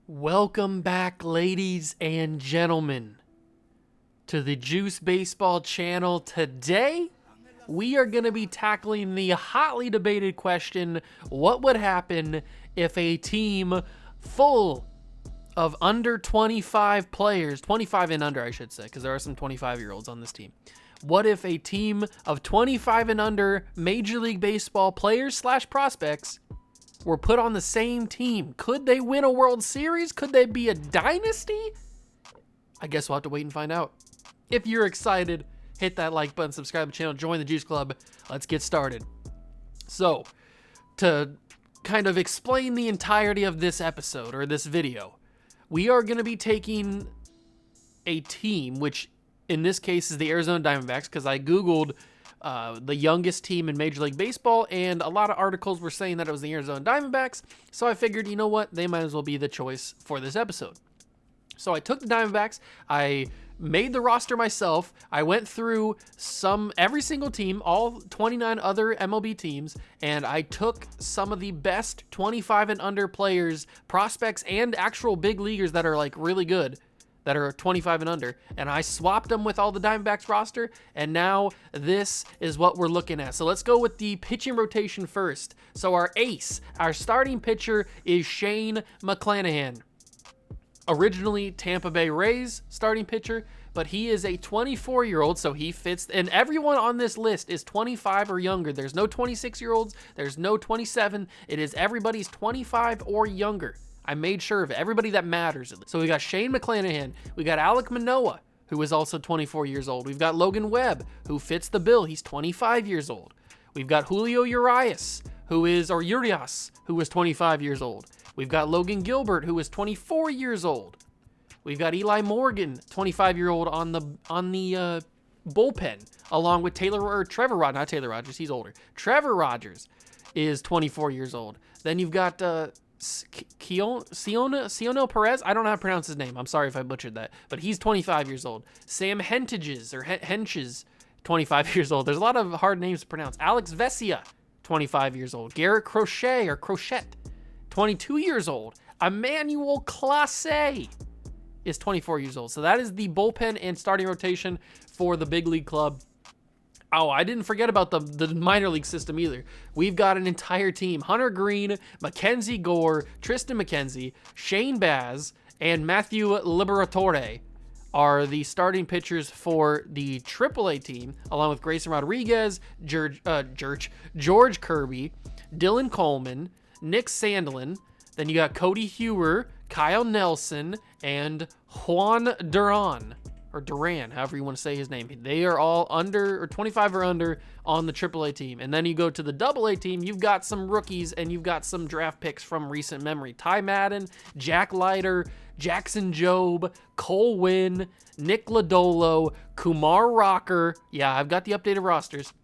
Welcome back, ladies and gentlemen, to the Juice Baseball channel. Today, we are going to be tackling the hotly debated question, what would happen if a team full of under 25 players, 25 and under, I should say, because there are some 25-year-olds on this team. What if a team of 25 and under Major League Baseball players / prospects were put on the same team? Could they win a World Series? Could they be a dynasty? I guess we'll have to wait and find out. If you're excited, hit that like button, subscribe to the channel, join the Juice Club. Let's get started. So, to kind of explain the entirety of this episode or this video, we are going to be taking a team, which in this case is the Arizona Diamondbacks, because I Googled the youngest team in Major League Baseball, and a lot of articles were saying that it was the Arizona Diamondbacks, so I figured, you know what, they might as well be the choice for this episode. So I took the Diamondbacks, I made the roster myself, I went through every single team, all 29 other MLB teams, and I took some of the best 25 and under players, prospects, and actual big leaguers that are like really good, that are 25 and under, and I swapped them with all the Diamondbacks roster, and now this is what we're looking at. So let's go with the pitching rotation first. So our ace, our starting pitcher is Shane McClanahan. Originally Tampa Bay Rays starting pitcher, but he is a 24-year-old, so he fits, and everyone on this list is 25 or younger. There's no 26-year-olds, there's no 27, it is everybody's 25 or younger. I made sure of everybody that matters. So we got Shane McClanahan, we got Alek Manoa, who is also 24 years old. We've got Logan Webb, who fits the bill. He's 25 years old. We've got Julio Urias, Urias, who is 25 years old. We've got Logan Gilbert, who is 24 years old. We've got Eli Morgan, 25-year-old on the bullpen, along with Trevor Rogers, he's older. Trevor Rogers is 24 years old. Then you've got Cionel Perez. I don't know how to pronounce his name. I'm sorry if I butchered that, but he's 25 years old. Sam Henches, 25 years old. There's a lot of hard names to pronounce. Alex Vesia, 25 years old. Garrett Crochet, 22 years old. Emmanuel Clase is 24 years old. So that is the bullpen and starting rotation for the big league club. Oh, I didn't forget about the minor league system either. We've got an entire team. Hunter Green, Mackenzie Gore, Tristan McKenzie, Shane Baz, and Matthew Liberatore are the starting pitchers for the AAA team, along with Grayson Rodriguez, George Kirby, Dylan Coleman, Nick Sandlin. Then you got Cody Hewer, Kyle Nelson, and Juan Duran, however you want to say his name. They are all under, or 25 or under, on the AAA team. And then you go to the AA team, you've got some rookies, and you've got some draft picks from recent memory. Ty Madden, Jack Leiter, Jackson Jobe, Cole Winn, Nick Lodolo, Kumar Rocker. Yeah, I've got the updated rosters.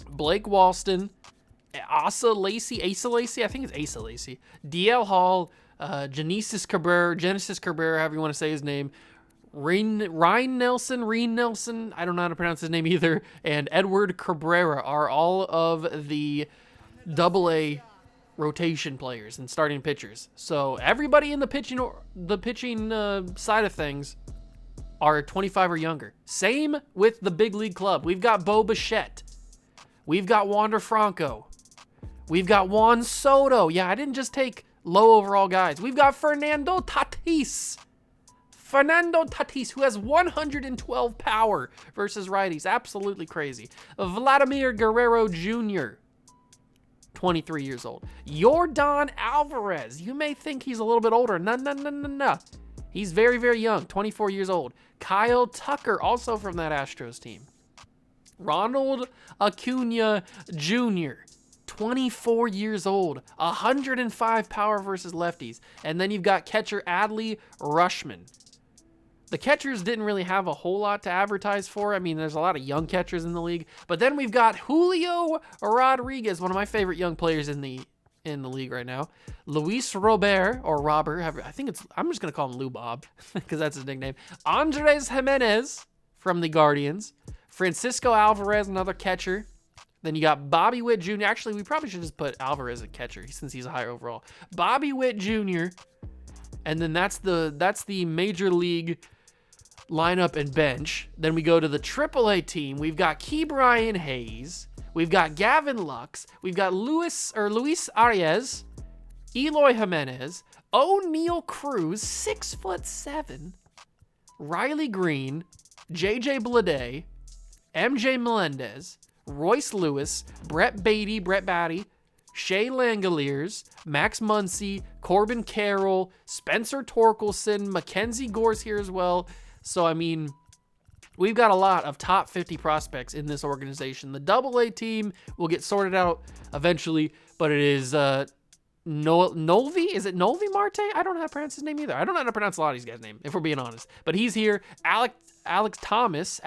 Blake Walston, Asa Lacey, I think it's Asa Lacey, DL Hall, Genesis Cabrera, however you want to say his name, Reen Nelson, I don't know how to pronounce his name either, and Edward Cabrera are all of the AA rotation players and starting pitchers. So everybody in the pitching side of things are 25 or younger. Same with the big league club. We've got Bo Bichette. We've got Wander Franco. We've got Juan Soto. Yeah, I didn't just take low overall guys. We've got Fernando Tatis, who has 112 power versus righties. Absolutely crazy. Vladimir Guerrero Jr., 23 years old. Yordan Alvarez. You may think he's a little bit older. No. He's very, very young, 24 years old. Kyle Tucker, also from that Astros team. Ronald Acuna Jr., 24 years old, 105 power versus lefties. And then you've got catcher Adley Rutschman. The catchers didn't really have a whole lot to advertise for. I mean, there's a lot of young catchers in the league. But then we've got Julio Rodriguez, one of my favorite young players in the league right now. Luis Robert, or Robert, I'm just going to call him Lou Bob, because that's his nickname. Andres Jimenez from the Guardians. Francisco Alvarez, another catcher. Then you got Bobby Witt Jr. Actually, we probably should just put Alvarez at catcher since he's a higher overall. Bobby Witt Jr., And then that's the major league lineup and bench. Then we go to the AAA team. We've got Ke'Bryan Hayes. We've got Gavin Lux. We've got Luis Arias, Eloy Jimenez, O'Neal Cruz, 6'7", Riley Green, JJ Bleday, MJ Melendez, Royce Lewis, Brett Batty, Shea Langoliers, Max Muncy, Corbin Carroll, Spencer Torkelson, Mackenzie Gore's here as well. So, I mean, we've got a lot of top 50 prospects in this organization. The AA team will get sorted out eventually, but it is Nolvi? Is it Nolvi Marte? I don't know how to pronounce his name either. I don't know how to pronounce a lot of these guys' names, if we're being honest. But he's here. Alec Thomas,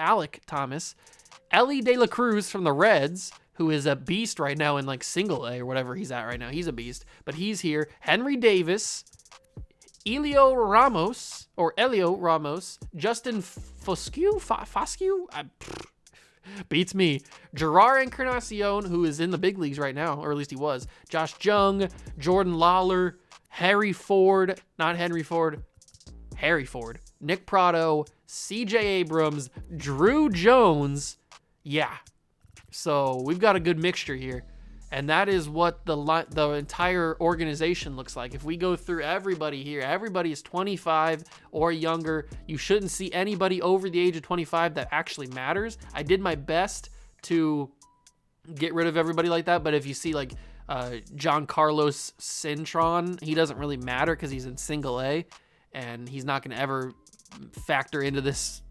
Ellie De La Cruz from the Reds, who is a beast right now in like single A or whatever he's at right now. He's a beast, but he's here. Henry Davis, Elio Ramos, Justin Foscue, beats me. Gerard Encarnacion, who is in the big leagues right now, or at least he was. Josh Jung, Jordan Lawler, Harry Ford, Nick Prado, CJ Abrams, Drew Jones. Yeah. So we've got a good mixture here. And that is what the entire organization looks like. If we go through everybody here, everybody is 25 or younger. You shouldn't see anybody over the age of 25 that actually matters. I did my best to get rid of everybody like that. But if you see like John Carlos Cintron, he doesn't really matter because he's in single A. And he's not going to ever factor into this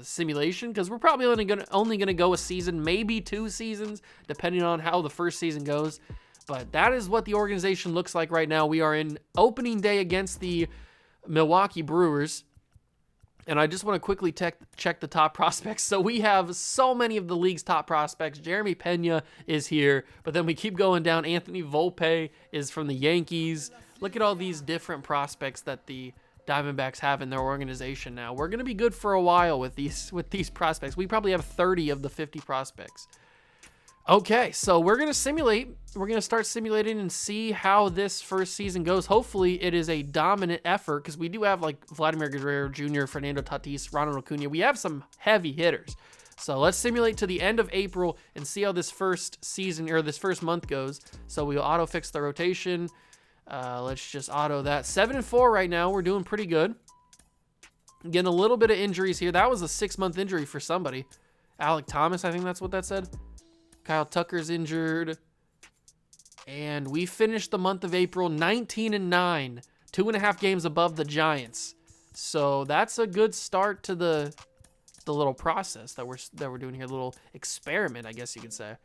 simulation, because we're probably only gonna go a season, maybe 2 seasons, depending on how the first season goes. But that is what the organization looks like right now. We are in opening day against the Milwaukee Brewers, and I just want to quickly check the top prospects. So we have so many of the league's top prospects. Jeremy Pena is here, but then we keep going down. Anthony Volpe is from the Yankees. Look at all these different prospects that the Diamondbacks have in their organization now. We're going to be good for a while with these prospects. We probably have 30 of the 50 prospects. Okay, so we're going to simulate. We're going to start simulating and see how this first season goes. Hopefully it is a dominant effort, because we do have like Vladimir Guerrero Jr., Fernando Tatis, Ronald Acuna. We have some heavy hitters. So let's simulate to the end of April and see how this first season, or this first month goes. So we'll auto fix the rotation. Let's just auto that. 7-4 right now. We're doing pretty good. Getting a little bit of injuries here. That was a 6-month injury for somebody. Alec Thomas, I think that's what that said. Kyle Tucker's injured. And we finished the month of April 19-9. 2.5 games above the Giants. So that's a good start to the little process that we're doing here. A little experiment, I guess you could say.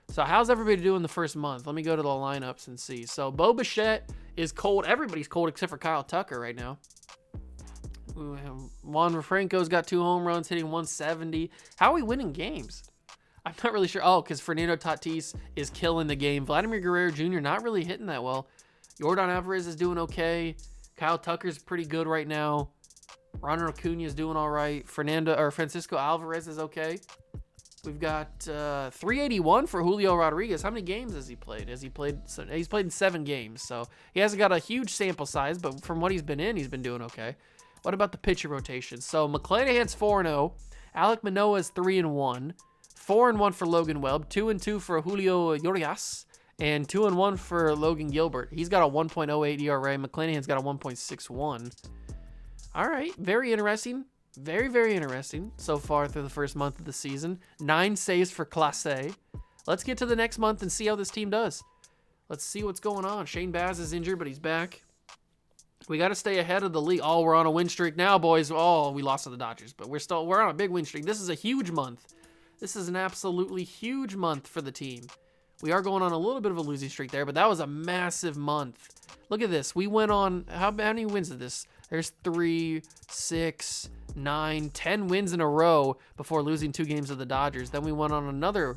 So how's everybody doing the first month? Let me go to the lineups and see. So Bo Bichette is cold. Everybody's cold except for Kyle Tucker right now. Juan Franco's got 2 home runs, hitting 170. How are we winning games? I'm not really sure. Oh, because Fernando Tatis is killing the game. Vladimir Guerrero Jr. not really hitting that well. Yordan Alvarez is doing okay. Kyle Tucker's pretty good right now. Ronald Acuna is doing all right. Francisco Alvarez is okay. We've got 381 for Julio Rodriguez. How many games has he played? He's played in 7 games, so he hasn't got a huge sample size, but from what he's been in, he's been doing okay. What about the pitcher rotation? So McClanahan's 4-0. Alek Manoa is 3-1. 4-1 for Logan Webb. 2-2 for Julio Rodriguez. And 2-1 for Logan Gilbert. He's got a 1.08 ERA. McClanahan's got a 1.61. All right, very interesting. Very, very interesting so far through the first month of the season. 9 saves for Clase. Let's get to the next month and see how this team does. Let's see what's going on. Shane Baz is injured, but he's back. We got to stay ahead of the league. Oh, we're on a win streak now, boys. Oh, we lost to the Dodgers, but we're on a big win streak. This is a huge month. This is an absolutely huge month for the team. We are going on a little bit of a losing streak there, but that was a massive month. Look at this. We went on, how many wins is this? There's 3, 6, 9, 10 wins in a row before losing 2 games to the Dodgers. Then we went on another,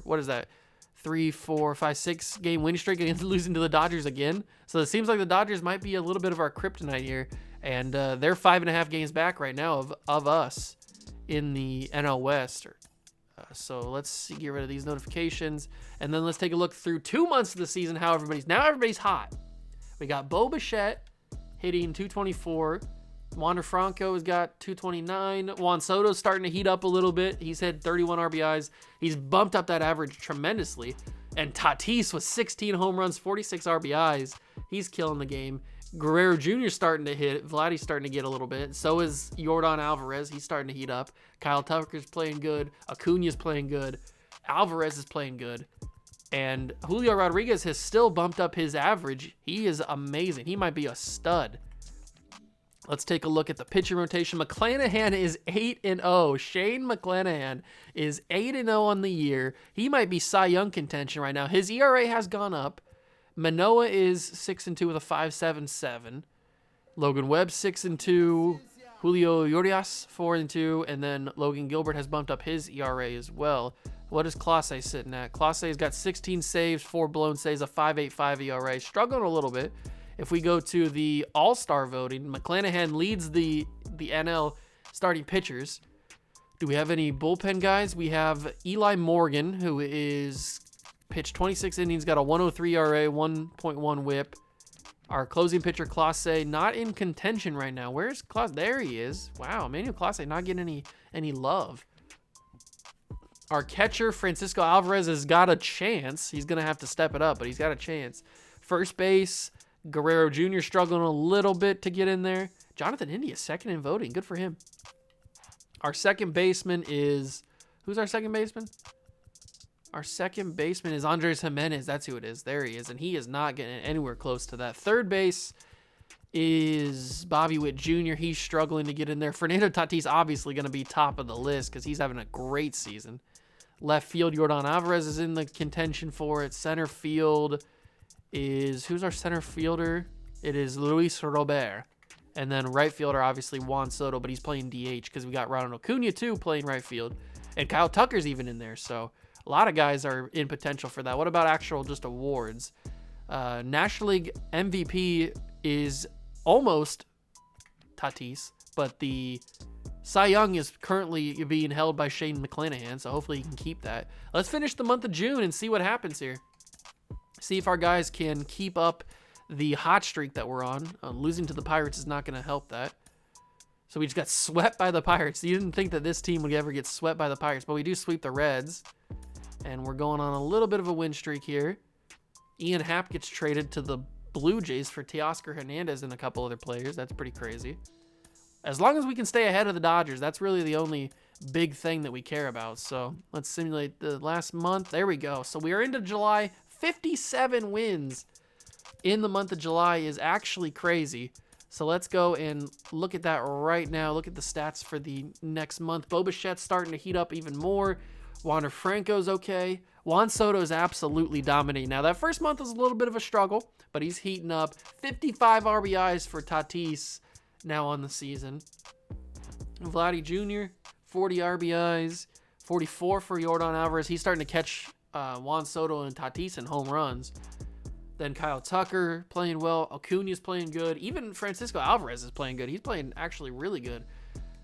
3, 4, 5, 6 game winning streak against losing to the Dodgers again. So it seems like the Dodgers might be a little bit of our kryptonite here. And they're 5.5 games back right now of us in the NL West. So let's get rid of these notifications. And then let's take a look through 2 months of the season, how everybody's hot. We got Bo Bichette hitting 224. Wander Franco has got 229. Juan Soto's starting to heat up a little bit. He's had 31 RBIs. He's bumped up that average tremendously. And Tatis with 16 home runs, 46 RBIs. He's killing the game. Guerrero Jr. starting to hit. Vladdy's starting to get a little bit. So is Yordan Alvarez. He's starting to heat up. Kyle Tucker's playing good. Acuna's playing good. Alvarez is playing good. And Julio Rodriguez has still bumped up his average. He is amazing. He might be a stud. Let's take a look at the pitching rotation. McClanahan is 8-0. Shane McClanahan is 8-0 on the year. He might be Cy Young contention right now. His ERA has gone up. Manoa is 6-2 with a 5.77. Logan Webb 6-2. Julio Rodriguez 4-2. And then Logan Gilbert has bumped up his ERA as well. What is Clase sitting at? Clase's got 16 saves, 4 blown saves, a 5.85 ERA. Struggling a little bit. If we go to the All-Star voting, McClanahan leads the NL starting pitchers. Do we have any bullpen guys? We have Eli Morgan, who is pitched 26 innings, got a 103 ERA, 1.1 whip. Our closing pitcher, Clase, not in contention right now. Where's Clase? There he is. Wow, Manuel Clase not getting any love. Our catcher, Francisco Alvarez, has got a chance. He's going to have to step it up, but he's got a chance. First base, Guerrero Jr. struggling a little bit to get in there. Jonathan India, second in voting. Good for him. Our second baseman is... Who's our second baseman? Our second baseman is Andres Jimenez. That's who it is. There he is. And he is not getting anywhere close to that. Third base is Bobby Witt Jr. He's struggling to get in there. Fernando Tatis obviously going to be top of the list because he's having a great season. Left field, Yordan Alvarez is in the contention for it. Center field is... Who's our center fielder? It is Luis Robert. And then right fielder, obviously, Juan Soto, but he's playing DH because we got Ronald Acuna, too, playing right field. And Kyle Tucker's even in there, so a lot of guys are in potential for that. What about actual just awards? National League MVP is almost Tatis, but the Cy Young is currently being held by Shane McClanahan, so hopefully he can keep that. Let's finish the month of June and see what happens here. See if our guys can keep up the hot streak that we're on. Losing to the Pirates is not going to help that. So we just got swept by the Pirates. You didn't think that this team would ever get swept by the Pirates, but we do sweep the Reds. And we're going on a little bit of a win streak here. Ian Happ gets traded to the Blue Jays for Teoscar Hernandez and a couple other players. That's pretty crazy. As long as we can stay ahead of the Dodgers, that's really the only big thing that we care about. So let's simulate the last month. There we go. So we are into July. 57 wins in the month of July is actually crazy. So let's go and look at that right now. Look at the stats for the next month. Bo Bichette's starting to heat up even more. Wander Franco's okay. Juan Soto is absolutely dominating. Now, that first month was a little bit of a struggle, but he's heating up. 55 RBIs for Tatis now on the season. Vladdy Jr., 40 RBIs. 44 for Yordan Alvarez. He's starting to catch Juan Soto and Tatis in home runs. Then Kyle Tucker playing well. Acuna's playing good. Even Francisco Alvarez is playing good. He's playing actually really good.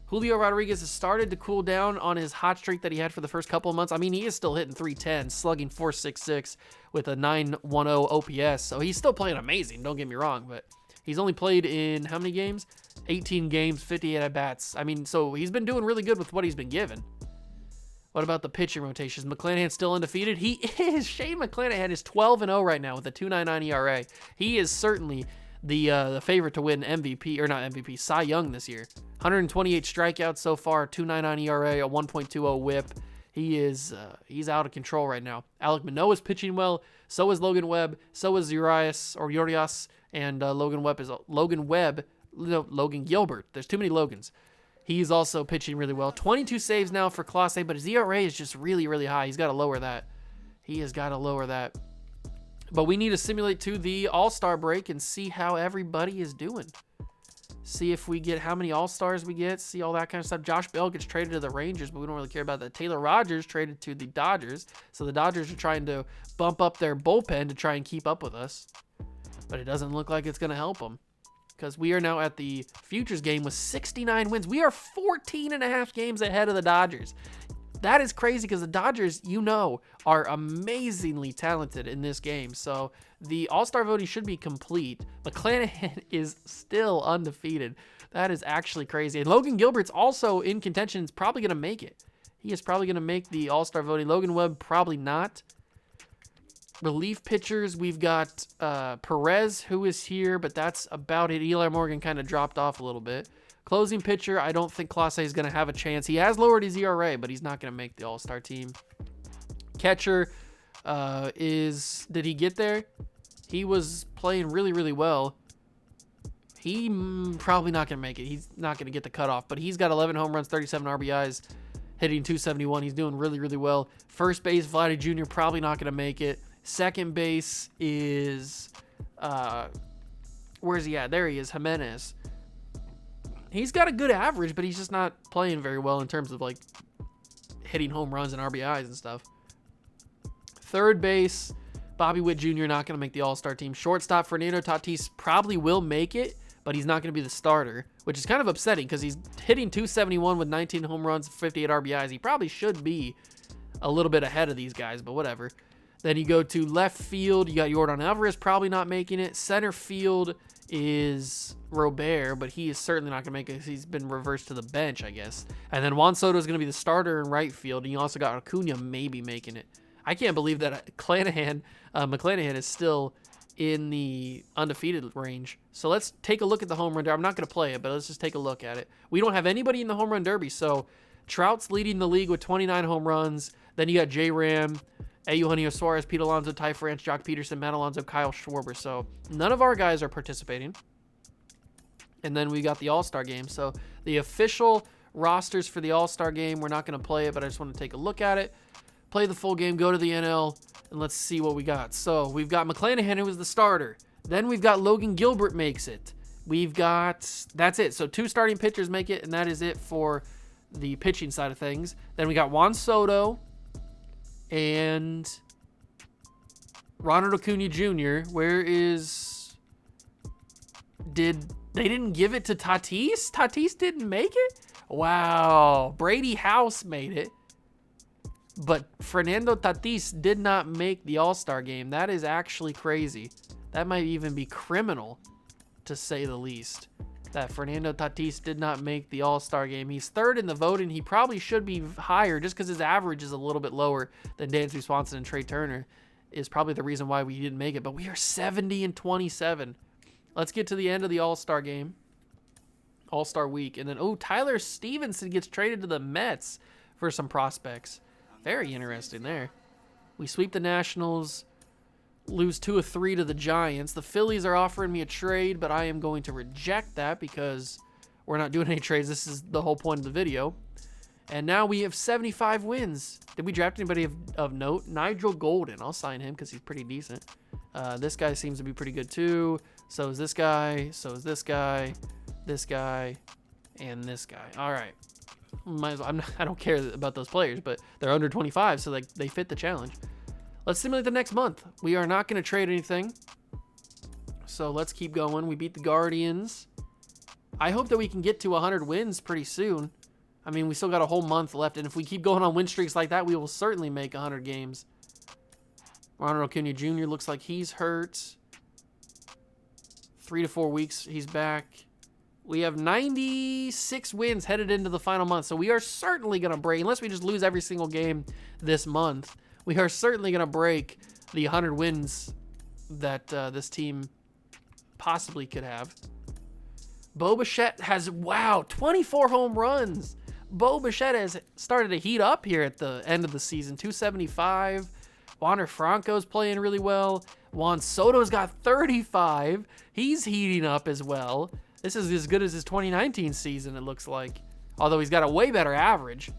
Julio Rodriguez has started to cool down on his hot streak that he had for the first couple of months. I mean, he is still hitting 310, slugging 466 with a 910 OPS. So he's still playing amazing, don't get me wrong. But he's only played in how many games? 18 games, 58 at-bats. I mean, so he's been doing really good with what he's been given. What about the pitching rotations? McClanahan still undefeated? He is. Shane McClanahan is 12-0 right now with a 2.99 ERA. He is certainly the favorite to win MVP, or not MVP, Cy Young this year. 128 strikeouts so far, 2.99 ERA, a 1.20 whip. He's out of control right now. Alek Manoa is pitching well. So is Logan Webb. So is Urias, and Logan Gilbert. There's too many Logans. He's also pitching really well. 22 saves now for Clase, but his ERA is just really, really high. He's got to lower that. He has got to lower that. But we need to simulate to the All-Star break and see how everybody is doing. See if we get how many All-Stars we get. See all that kind of stuff. Josh Bell gets traded to the Rangers, but we don't really care about that. Taylor Rogers traded to the Dodgers. So the Dodgers are trying to bump up their bullpen to try and keep up with us. But it doesn't look like it's going to help them. Because we are now at the Futures game with 69 wins. We are 14 and a half games ahead of the Dodgers. That is crazy because the Dodgers, are amazingly talented in this game. So the All-Star voting should be complete. McClanahan is still undefeated. That is actually crazy. And Logan Gilbert's also in contention. Is probably going to make it. He is probably going to make the All-Star voting. Logan Webb, probably not. Relief pitchers, we've got Perez, who is here, but that's about it. Eli Morgan kind of dropped off a little bit. Closing pitcher, I don't think Clase is going to have a chance. He has lowered his ERA, but he's not going to make the All-Star team. Catcher did he get there? He was playing really, really well. He probably not going to make it. He's not going to get the cutoff, but he's got 11 home runs, 37 RBIs, hitting 271. He's doing really, really well. First base, Vladimir Jr. probably not going to make it. Second base is, where's he at? There he is, Jimenez. He's got a good average, but he's just not playing very well in terms of, like, hitting home runs and RBIs and stuff. Third base, Bobby Witt Jr. not going to make the All-Star team. Shortstop, Fernando Tatis probably will make it, but he's not going to be the starter, which is kind of upsetting because he's hitting 271 with 19 home runs, 58 RBIs. He probably should be a little bit ahead of these guys, but whatever. Then you go to left field. You got Yordan Alvarez probably not making it. Center field is Robert, but he is certainly not going to make it because he's been reversed to the bench, I guess. And then Juan Soto is going to be the starter in right field. And you also got Acuna maybe making it. I can't believe that McClanahan is still in the undefeated range. So let's take a look at the home run derby. I'm not going to play it, but let's just take a look at it. We don't have anybody in the home run derby. So Trout's leading the league with 29 home runs. Then you got J-Ram, Eugenio Suarez, Pete Alonso, Ty France, Jock Peterson, Matt Alonso, Kyle Schwarber. So none of our guys are participating. And then we got the All-Star game. So the official rosters for the All-Star game, we're not going to play it, but I just want to take a look at it. Play the full game, go to the NL, and let's see what we got. So we've got McClanahan, who was the starter. Then we've got Logan Gilbert makes it. That's it. So 2 starting pitchers make it, and that is it for the pitching side of things. Then we got Juan Soto and Ronald Acuna Jr. They didn't give it to Tatis? Tatis didn't make it? Wow. Brady House made it. But Fernando Tatis did not make the All-Star game. That is actually crazy. That might even be criminal, to say the least, that Fernando Tatis did not make the All-Star game. He's third in the voting. He probably should be higher just because his average is a little bit lower than Dansby Swanson and Trey Turner is probably the reason why we didn't make it. But we are 70-27. Let's get to the end of the All-Star game. All-Star week. And then, Tyler Stevenson gets traded to the Mets for some prospects. Very interesting there. We sweep the Nationals, lose 2 of 3 to the Giants. The Phillies are offering me a trade, but I am going to reject that because we're not doing any trades. This is the whole point of the video. And now we have 75 wins. Did we draft anybody of note? Nigel Golden. I'll sign him because he's pretty decent. This guy seems to be pretty good too. So is this guy. So is this guy. This guy. And this guy. All right. I don't care about those players, but they're under 25, so they fit the challenge. Let's simulate the next month. We are not going to trade anything, so let's keep going. We beat the Guardians. I hope that we can get to 100 wins pretty soon. I mean, we still got a whole month left, and if we keep going on win streaks like that, we will certainly make 100 games. Ronald Acuna Jr. looks like he's hurt. 3 to 4 weeks, he's back. We have 96 wins headed into the final month, so we are certainly going to break, unless we just lose every single game this month, we are certainly going to break the 100 wins that this team possibly could have. Bo Bichette has, 24 home runs. Bo Bichette has started to heat up here at the end of the season. 275. Wander Franco's playing really well. Juan Soto's got 35. He's heating up as well. This is as good as his 2019 season, it looks like. Although he's got a way better average.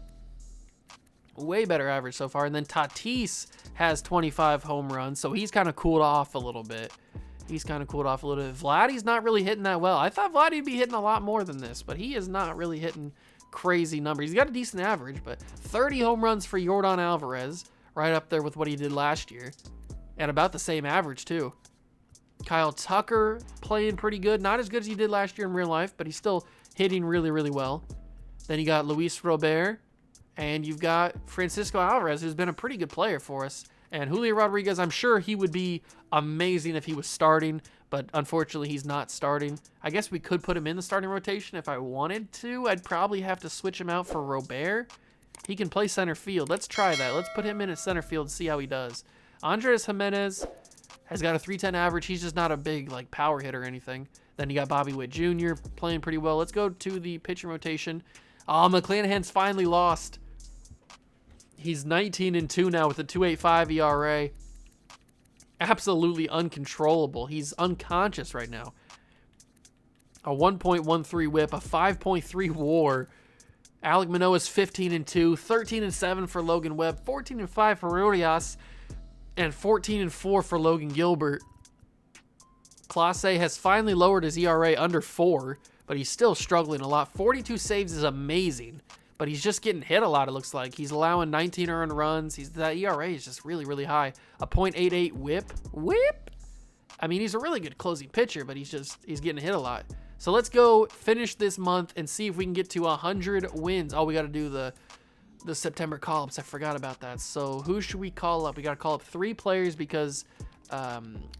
Way better average so far. And then Tatis has 25 home runs, so he's kind of cooled off a little bit. Vladdy's not really hitting that well. I thought Vladdy would be hitting a lot more than this, but he is not really hitting crazy numbers. He's got a decent average, but 30 home runs for Yordan Alvarez, right up there with what he did last year. And about the same average, too. Kyle Tucker playing pretty good. Not as good as he did last year in real life, but he's still hitting really, really well. Then you got Luis Robert And you've got Francisco Alvarez, who's been a pretty good player for us. And Julio Rodriguez, I'm sure he would be amazing if he was starting, but unfortunately he's not starting. I guess we could put him in the starting rotation if I wanted to. I'd probably have to switch him out for Robert. He can play center field. Let's try that. Let's put him in at center field and see how he does. Andres Jimenez has got a 310 average. He's just not a big like power hit or anything. Then you got Bobby Witt Jr. playing pretty well. Let's go to the pitching rotation. McClanahan's finally lost. He's 19-2 now with a 2.85 ERA. Absolutely uncontrollable. He's unconscious right now. A 1.13 whip, a 5.3 WAR. Alek Manoa's 15-2, 13-7 for Logan Webb, 14-5 for Urias, and 14-4 for Logan Gilbert. Clase has finally lowered his ERA under 4, but he's still struggling a lot. 42 saves is amazing, but he's just getting hit a lot, it looks like. He's allowing 19 earned runs. That ERA is just really, really high. A .88 whip. Whip? I mean, he's a really good closing pitcher, but he's getting hit a lot. So let's go finish this month and see if we can get to 100 wins. Oh, we got to do the September call-ups. I forgot about that. So who should we call up? We got to call up 3 players because,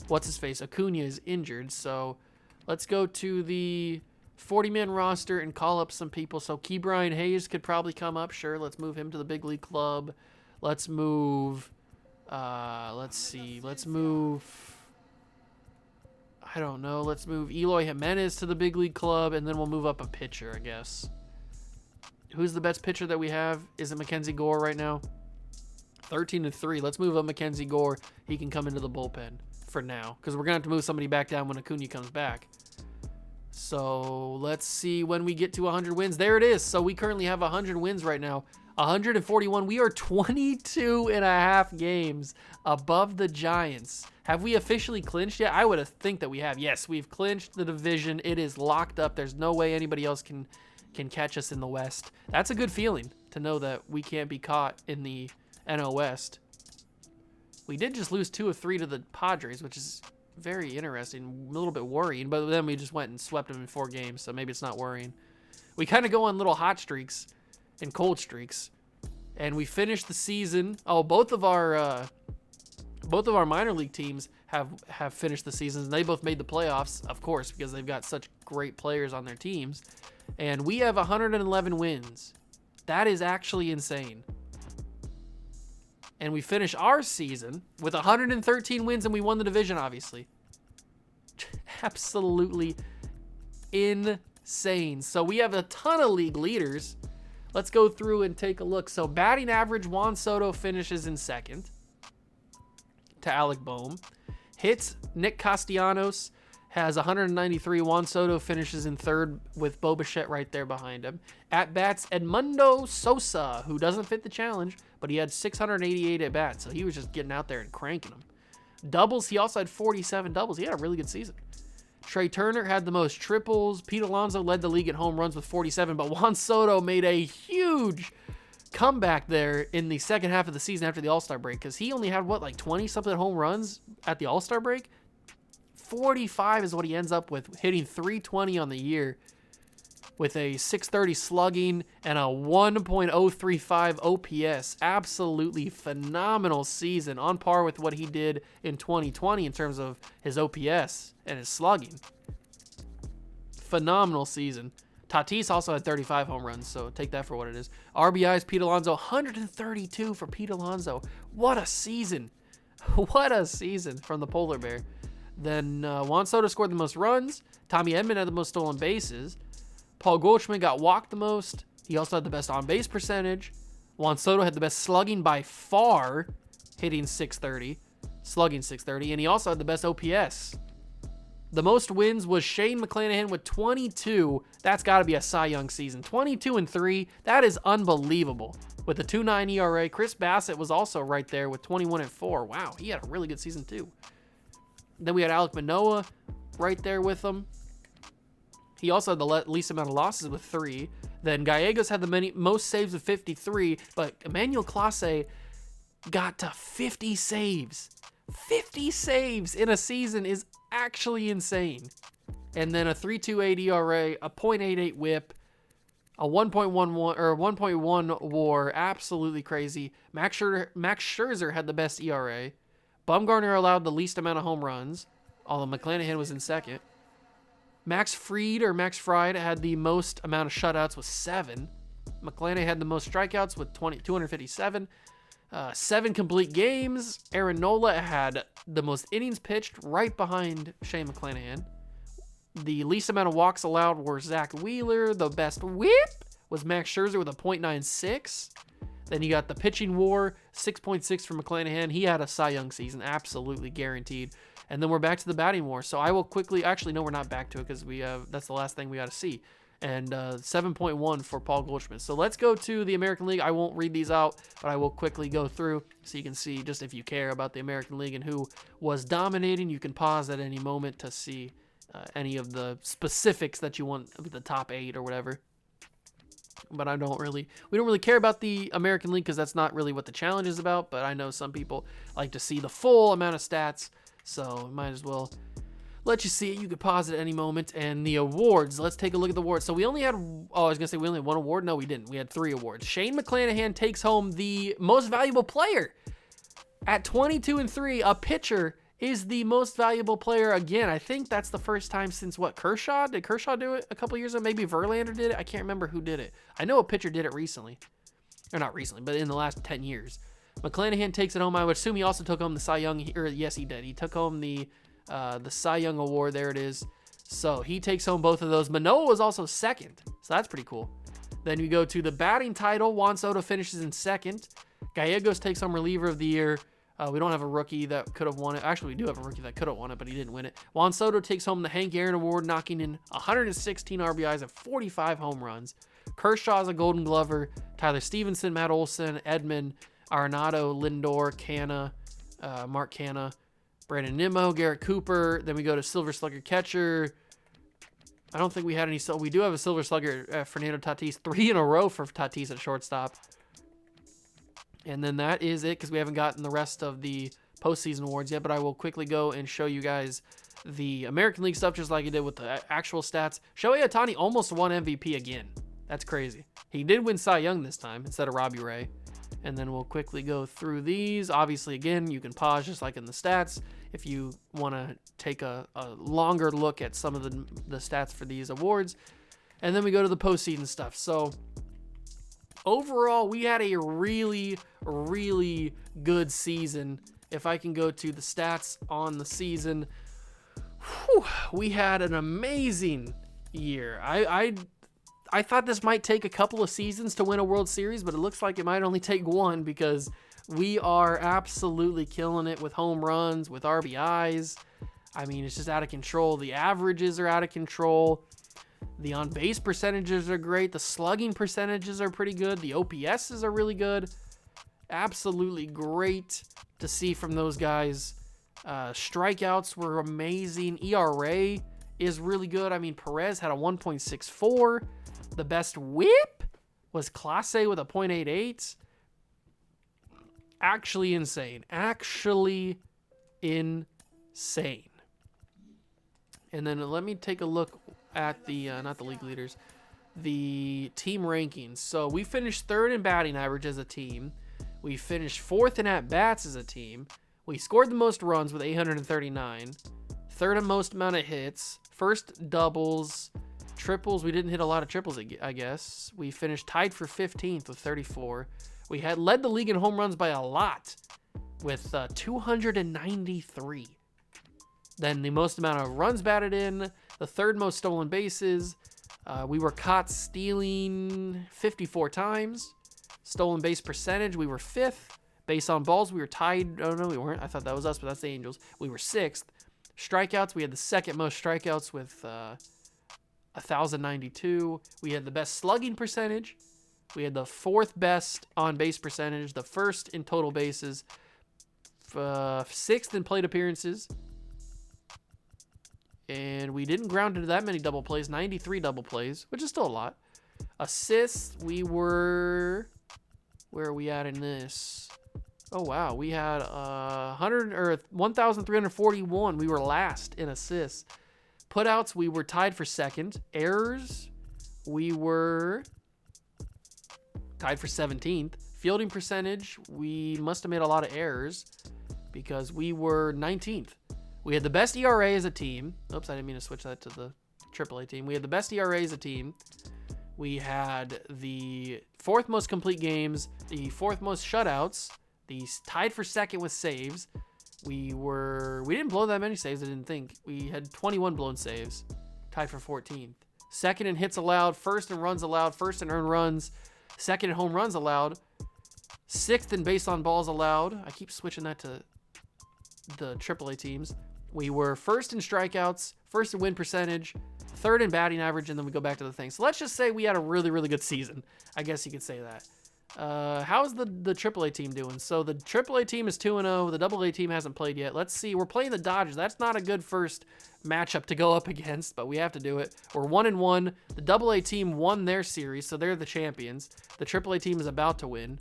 what's-his-face, Acuna is injured. So let's go to the 40-man roster and call up some people. So Ke'Bryan Hayes could probably come up. Sure, let's move him to the big league club. Let's move, let's see. Let's move... I don't know. Let's move Eloy Jimenez to the big league club, and then we'll move up a pitcher, I guess. Who's the best pitcher that we have? Is it Mackenzie Gore right now? 13-3. Let's move up Mackenzie Gore. He can come into the bullpen for now, because we're going to have to move somebody back down when Acuna comes back. So let's see when we get to 100 wins. There it is. So we currently have 100 wins right now. 141. We are 22 and a half games above the Giants. Have we officially clinched yet? I would think that we have. Yes, we've clinched the division. It is locked up. There's no way anybody else can catch us in the West. That's a good feeling to know that we can't be caught in the NL West. We did just lose 2 of 3 to the Padres, which is very interesting, a little bit worrying, but then we just went and swept them in 4 games, so maybe it's not worrying. We kind of go on little hot streaks and cold streaks, and we finished the season. Oh, both of our minor league teams have finished the seasons, and they both made the playoffs, of course, because they've got such great players on their teams. And we have 111 wins. That is actually insane. And we finish our season with 113 wins, and we won the division, obviously. Absolutely insane. So we have a ton of league leaders. Let's go through and take a look. So batting average, Juan Soto finishes in second to Alec Boehm. Hits, Nick Castellanos has 193. Juan Soto finishes in third with Bo Bichette right there behind him. At bats, Edmundo Sosa, who doesn't fit the challenge, but he had 688 at bats, so he was just getting out there and cranking them. Doubles, he also had 47 doubles. He had a really good season. Trey Turner had the most triples. Pete Alonso led the league at home runs with 47, but Juan Soto made a huge comeback there in the second half of the season after the All-Star break, because he only had, 20-something home runs at the All-Star break? 45 is what he ends up with, hitting 320 on the year with a 630 slugging and a 1.035 OPS. Absolutely phenomenal season, on par with what he did in 2020 in terms of his OPS and his slugging. Phenomenal season. Tatis also had 35 home runs, so take that for what it is. RBIs, Pete Alonso, 132 for Pete Alonso. What a season. What a season from the Polar Bear. Then Juan Soto scored the most runs. Tommy Edman had the most stolen bases. Paul Goldschmidt got walked the most. He also had the best on-base percentage. Juan Soto had the best slugging by far, hitting 630, slugging 630, and he also had the best OPS. The most wins was Shane McClanahan with 22. That's got to be a Cy Young season. 22-3. That is unbelievable. With a 2.9 ERA, Chris Bassett was also right there with 21-4. Wow, he had a really good season too. Then we had Alek Manoa right there with him. He also had the least amount of losses with 3. Then Gallegos had the most saves with 53, but Emmanuel Clase got to 50 saves. 50 saves in a season is actually insane. And then a 3.28 ERA, a .88 whip. A 1.11 or 1.1 WAR, absolutely crazy. Max Scherzer had the best ERA. Bumgarner allowed the least amount of home runs, although McClanahan was in second. Max Fried had the most amount of shutouts with 7. McClanahan had the most strikeouts with 257. 7 complete games. Aaron Nola had the most innings pitched, right behind Shane McClanahan. The least amount of walks allowed were Zach Wheeler. The best whip was Max Scherzer with a .96. Then you got the pitching WAR, 6.6 for McClanahan. He had a Cy Young season, absolutely guaranteed. And then we're back to the batting WAR. So I will quickly, actually, no, we're not back to it because that's the last thing we got to see. And 7.1 for Paul Goldschmidt. So let's go to the American League. I won't read these out, but I will quickly go through so you can see, just if you care about the American League and who was dominating, you can pause at any moment to see any of the specifics that you want of the top 8 or whatever. But we don't really care about the American League because that's not really what the challenge is about. But I know some people like to see the full amount of stats, so might as well let you see it. You could pause it at any moment. And the awards, let's take a look at the awards. So we only had, we only had 1 award. No, we didn't. We had 3 awards. Shane McClanahan takes home the most valuable player. At 22-3, a pitcher is the most valuable player again. I think that's the first time since Kershaw? Did Kershaw do it a couple years ago? Maybe Verlander did it. I can't remember who did it. I know a pitcher did it recently. Or not recently, but in the last 10 years. McClanahan takes it home. I would assume he also took home the Cy Young, or yes, he did. He took home the Cy Young Award. There it is. So he takes home both of those. Manoa was also second, so that's pretty cool. Then we go to the batting title. Juan Soto finishes in second. Gallegos takes home reliever of the year. We don't have a rookie that could have won it. Actually, we do have a rookie that could have won it, but he didn't win it. Juan Soto takes home the Hank Aaron Award, knocking in 116 RBIs and 45 home runs. Kershaw's a Golden Glover. Tyler Stevenson, Matt Olson, Edman, Arenado, Lindor, Canna, Mark Canna, Brandon Nimmo, Garrett Cooper. Then we go to Silver Slugger catcher. I don't think we had any. So we do have a Silver Slugger, Fernando Tatis. 3 in a row for Tatis at shortstop. And then that is it because we haven't gotten the rest of the postseason awards yet, but I will quickly go and show you guys the American League stuff just like he did with the actual stats. Shohei Ohtani almost won MVP again. That's crazy. He did win Cy Young this time instead of Robbie Ray. And then we'll quickly go through these. Obviously, again, you can pause just like in the stats if you want to take a longer look at some of the stats for these awards. And then we go to the postseason stuff. So overall, we had a really, really good season. If I can go to the stats on the season, we had an amazing year. I thought this might take a couple of seasons to win a World Series, but it looks like it might only take 1 because we are absolutely killing it with home runs, with RBIs. I mean, it's just out of control. The averages are out of control. The on-base percentages are great. The slugging percentages are pretty good. The OPSs are really good. Absolutely great to see from those guys. Strikeouts were amazing. ERA is really good. I mean, Perez had a 1.64. The best whip was Clase with a .88. Actually insane. Actually insane. And then let me take a look at the, not the league leaders, the team rankings. So we finished 3rd in batting average as a team. We finished 4th in at-bats as a team. We scored the most runs with 839. 3rd in most amount of hits. 1st doubles. Triples, we didn't hit a lot of triples, I guess. We finished tied for 15th with 34. We had led the league in home runs by a lot with 293. Then the most amount of runs batted in, the 3rd most stolen bases. We were caught stealing 54 times. Stolen base percentage, we were 5th. Base on balls, we were tied. Oh, no, we weren't. I thought that was us, but that's the Angels. We were 6th. Strikeouts, we had the 2nd most strikeouts with 1,092. We had the best slugging percentage. We had the 4th best on-base percentage, the 1st in total bases, 6th in plate appearances. And we didn't ground into that many double plays, 93 double plays, which is still a lot. Assists, we were, where are we at in this? Oh, wow. We had 1,341. We were last in assists. Putouts, we were tied for 2nd. Errors, we were tied for 17th. Fielding percentage, we must have made a lot of errors because we were 19th. We had the best ERA as a team. Oops, I didn't mean to switch that to the AAA team. We had the best ERA as a team. We had the 4th most complete games, the 4th most shutouts, tied for 2nd with saves. We didn't blow that many saves, I didn't think. We had 21 blown saves, tied for 14th. 2nd in hits allowed, 1st in runs allowed, 1st in earned runs, 2nd in home runs allowed, 6th in base on balls allowed. I keep switching that to the AAA teams. We were 1st in strikeouts, 1st in win percentage, 3rd in batting average, and then we go back to the thing. So let's just say we had a really, really good season. I guess you could say that. How's the AAA team doing? So the AAA team is 2-0. The AA team hasn't played yet. Let's see. We're playing the Dodgers. That's not a good first matchup to go up against, but we have to do it. We're 1-1. The AA team won their series, so they're the champions. The AAA team is about to win,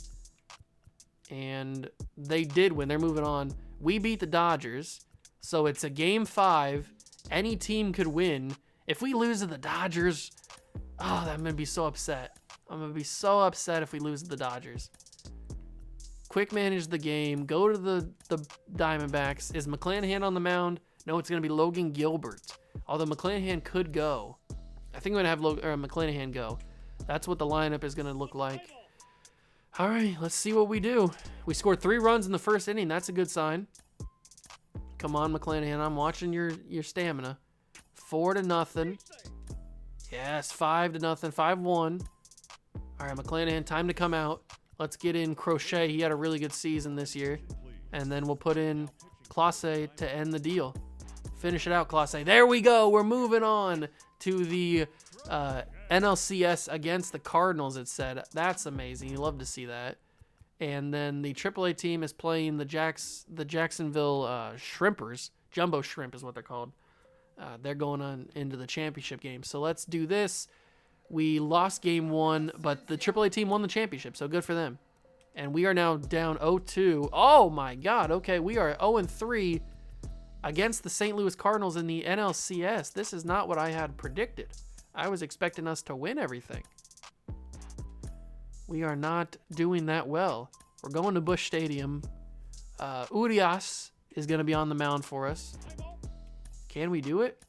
and they did win. They're moving on. We beat the Dodgers, so it's a game 5. Any team could win. If we lose to the Dodgers, oh, I'm going to be so upset. I'm going to be so upset if we lose to the Dodgers. Quick manage the game. Go to the Diamondbacks. Is McClanahan on the mound? No, it's going to be Logan Gilbert. Although McClanahan could go. I think I'm going to have McClanahan go. That's what the lineup is going to look like. All right, let's see what we do. We scored 3 runs in the first inning. That's a good sign. Come on, McClanahan. I'm watching your stamina. 4-0. Yes, 5-0. 5-1. All right, McClanahan, time to come out. Let's get in Crochet. He had a really good season this year. And then we'll put in Clase to end the deal. Finish it out, Clase. There we go. We're moving on to the NLCS against the Cardinals, it said. That's amazing. You love to see that. And then the AAA team is playing the Jacksonville Shrimpers. Jumbo Shrimp is what they're called. They're going on into the championship game. So let's do this. We lost game 1, but the AAA team won the championship, so good for them. And we are now down 0-2. Oh, my God. Okay, we are 0-3 against the St. Louis Cardinals in the NLCS. This is not what I had predicted. I was expecting us to win everything. We are not doing that well. We're going to Busch Stadium. Urias is going to be on the mound for us. Can we do it?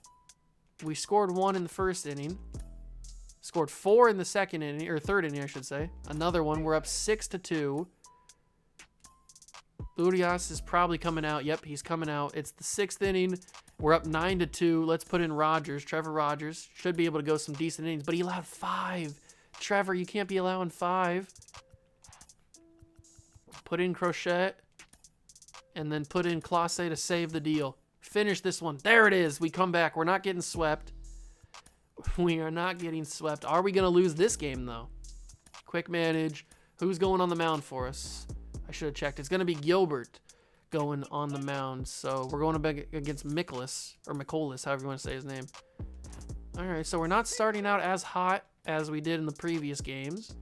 We scored 1 in the first inning. Scored 4 in the second inning, or third inning, I should say. Another one. We're up 6-2. Urias is probably coming out. Yep, he's coming out. It's the 6th inning. We're up 9-2. Let's put in Rogers. Trevor Rogers should be able to go some decent innings, but he allowed 5. Trevor, you can't be allowing 5. Put in Crochet, and then put in Clase to save the deal. Finish this one. There it is. We come back. We're not getting swept. We are not getting swept. Are we going to lose this game, though? Quick manage. Who's going on the mound for us? I should have checked. It's going to be Gilbert going on the mound. So we're going against Mikolas, or Mikolas, however you want to say his name. All right, so we're not starting out as hot as we did in the previous games.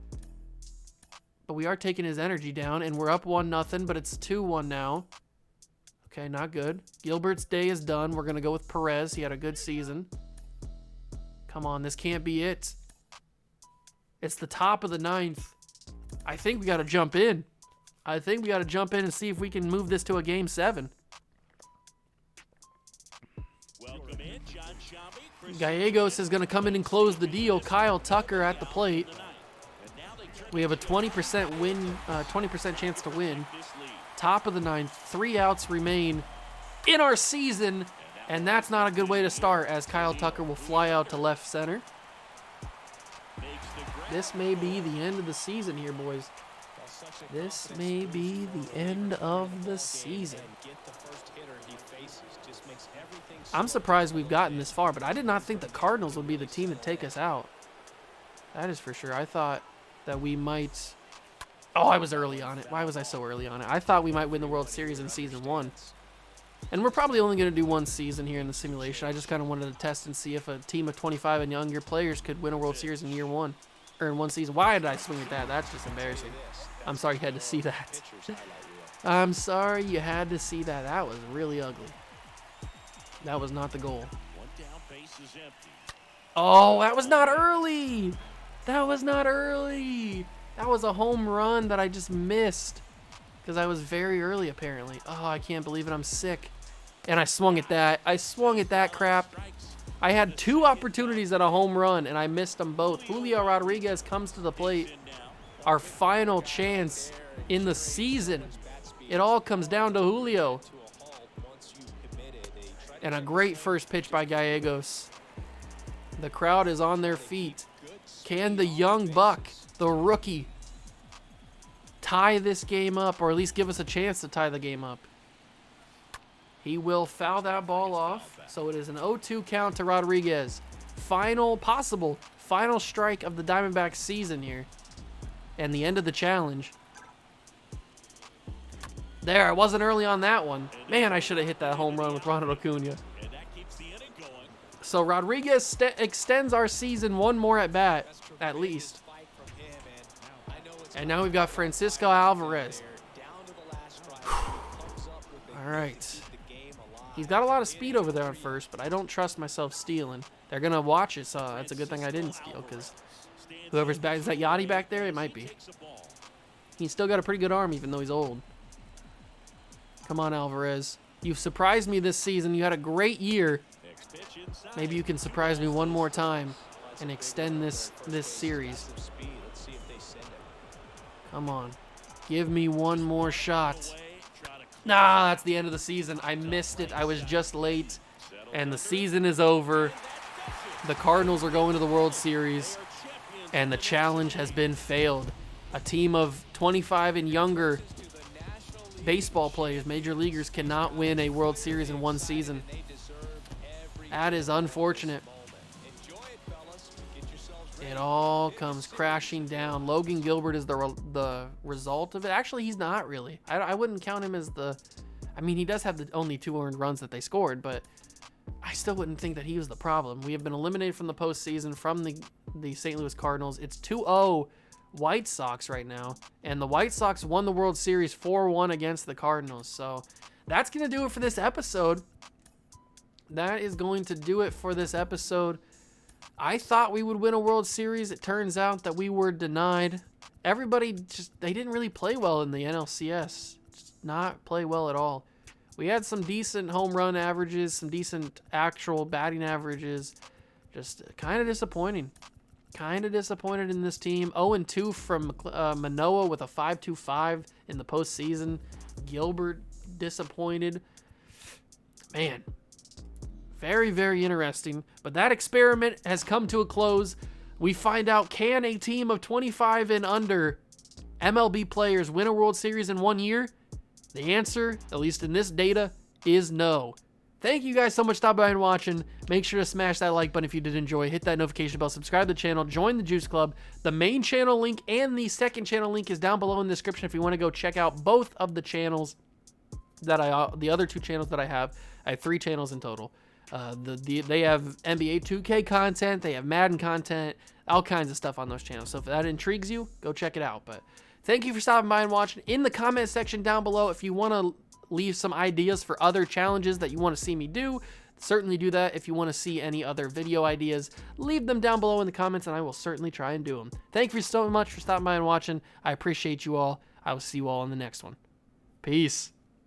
But we are taking his energy down, and we're up 1-0, but it's 2-1 now. Okay, not good. Gilbert's day is done. We're going to go with Perez. He had a good season. Come on, this can't be it. It's the top of the 9th. I think we got to jump in. I think we got to jump in and see if we can move this to a game 7. Gallegos is going to come in and close the deal. Kyle Tucker at the plate. We have a 20% win, 20% chance to win. Top of the 9th. 3 outs remain in our season. And that's not a good way to start, as Kyle Tucker will fly out to left center. This may be the end of the season here, boys. This may be the end of the season. I'm surprised we've gotten this far, but I did not think the Cardinals would be the team to take us out. That is for sure. I thought that we might... Oh, I was early on it. Why was I so early on it? I thought we might win the World Series in Season 1. And we're probably only going to do 1 season here in the simulation. I just kind of wanted to test and see if a team of 25 and younger players could win a World Series in year 1. Or in 1 season. Why did I swing at that? That's just embarrassing. I'm sorry you had to see that. I'm sorry you had to see that. That was really ugly. That was not the goal. Oh, that was not early. That was not early. That was a home run that I just missed because I was very early, apparently. Oh, I can't believe it. I'm sick. And I swung at that. I swung at that crap. I had 2 opportunities at a home run, and I missed them both. Julio Rodriguez comes to the plate. Our final chance in the season. It all comes down to Julio. And a great first pitch by Gallegos. The crowd is on their feet. Can the young buck, the rookie, tie this game up, or at least give us a chance to tie the game up? He will foul that ball off, so it is an 0-2 count to Rodriguez. Possible final strike of the Diamondbacks season here, and the end of the challenge. There, I wasn't early on that one. Man, I should have hit that home run with Ronald Acuna. So Rodriguez extends our season one more at bat, at least. And now we've got Francisco Alvarez. All right. He's got a lot of speed over there on first, but I don't trust myself stealing. They're going to watch it, so that's a good thing I didn't steal, because whoever's back, is that Yachty back there? It might be. He's still got a pretty good arm, even though he's old. Come on, Alvarez. You've surprised me this season. You had a great year. Maybe you can surprise me one more time and extend this series. Come on. Give me one more shot. Nah, that's the end of the season. I missed it. I was just late. And the season is over. The Cardinals are going to the World Series. And the challenge has been failed. A team of 25 and younger baseball players, major leaguers, cannot win a World Series in one season. That is unfortunate. It all comes crashing down. Logan Gilbert is the result of it. Actually, he's not really. I wouldn't count him as the... I mean, he does have the only 2 earned runs that they scored, but I still wouldn't think that he was the problem. We have been eliminated from the postseason from the St. Louis Cardinals. It's 2-0 White Sox right now, and the White Sox won the World Series 4-1 against the Cardinals. So that's going to do it for this episode. That is going to do it for this episode. I thought we would win a World Series. It turns out that we were denied. Everybody they didn't really play well in the NLCS. Just not play well at all. We had some decent home run averages, some decent actual batting averages. Just kind of disappointing. Kind of disappointed in this team. 0-2 from Manoa with a 5.25 in the postseason. Gilbert disappointed. Man. Very, very interesting. But that experiment has come to a close. We find out, can a team of 25 and under MLB players win a World Series in 1 year? The answer, at least in this data, is no. Thank you guys so much for stopping by and watching. Make sure to smash that like button if you did enjoy. Hit that notification bell. Subscribe to the channel. Join the Juice Club. The main channel link and the second channel link is down below in the description if you want to go check out both of the channels that the other 2 channels that I have. I have 3 channels in total. They have NBA 2K content, they have Madden content, all kinds of stuff on those channels. So if that intrigues you, go check it out. But thank you for stopping by and watching. In the comment section down below, if you want to leave some ideas for other challenges that you want to see me do, certainly do that. If you want to see any other video ideas, leave them down below in the comments and I will certainly try and do them. Thank you so much for stopping by and watching. I appreciate you all. I will see you all in the next one. Peace.